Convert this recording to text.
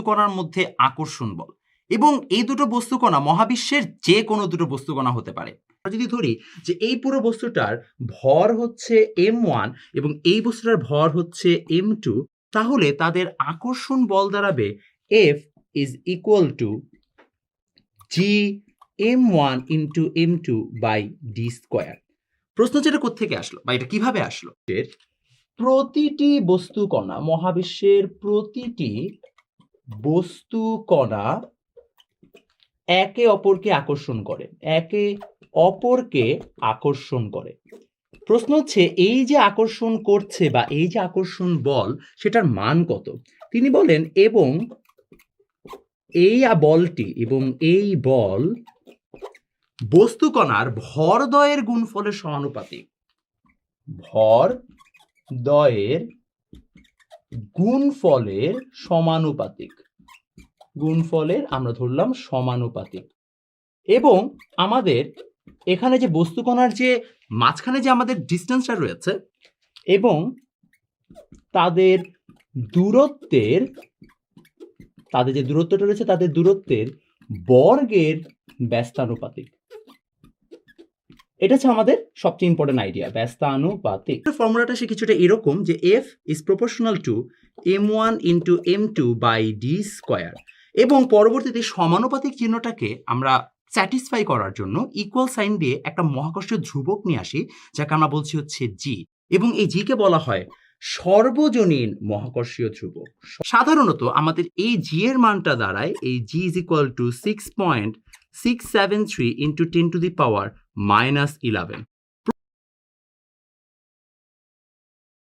বস্তুকণার মধ্যে আকর্ষণ বল, এবং এই দুটো বস্তুকণা মহাবিশ্বের যে কোনো দুটো বস্তুকণা হতে পারে। আমরা যদি ধরি যে এই পুরো বস্তুটার ভর হচ্ছে m1 এবং এই বস্তুটার ভর হচ্ছে m2, তাহলে তাদের আকর্ষণ বল দাঁড়াবে F is equal to g m1 into m2 by d square. প্রশ্ন যেটা কোত্থেকে আসলো বা এটা কিভাবে আসলো, প্রতিটি বস্তুকণা, মহাবিশ্বের প্রতিটি বস্তুকণা একে অপরকে আকর্ষণ করে, একে অপরকে আকর্ষণ করে। প্রশ্ন হচ্ছে এই যে আকর্ষণ করছে বা এই যে আকর্ষণ বল, সেটার মান কত? তিনি বলেন এবং এই বলটি এবং এই বল বস্তুকণার ভরদ্বয়ের গুণফলের সমানুপাতিক। ভরদ্বয়ের গুণফলের সমানুপাতিক, গুণফলের আমরা ধরলাম সমানুপাতিক। এবং আমাদের এখানে যে বস্তুকণার যে মাঝখানে যে আমাদের ডিস্টেন্সটা রয়েছে এবং তাদের দূরত্বের, তাদের যে দূরত্বটা রয়েছে তাদের দূরত্বের বর্গের ব্যস্তানুপাতিক। এটা হচ্ছে আমাদের সবচেয়ে ইম্পর্টেন্ট আইডিয়া, ব্যস্তানুপাতিক। ফর্মুলাটা সে কিছুটা এরকম যে F is proportional to m1 into m2 by d square, এবং পরবর্তীতে সমানুপাতিক চিহ্নটাকে আমরা স্যাটিসফাই করার জন্য ইকুয়াল সাইন দিয়ে একটা মহাকর্ষীয় ধ্রুবক নিয়ে আসি, যাকে আমরা বলছি হচ্ছে জি, এবং এই জিকে বলা হয় সর্বজনীন মহাকর্ষীয় ধ্রুবক। সাধারণত আমাদের এই জি এর মানটা দাঁড়ায়, এই জি is equal to 6.673 into 10 to the power -11।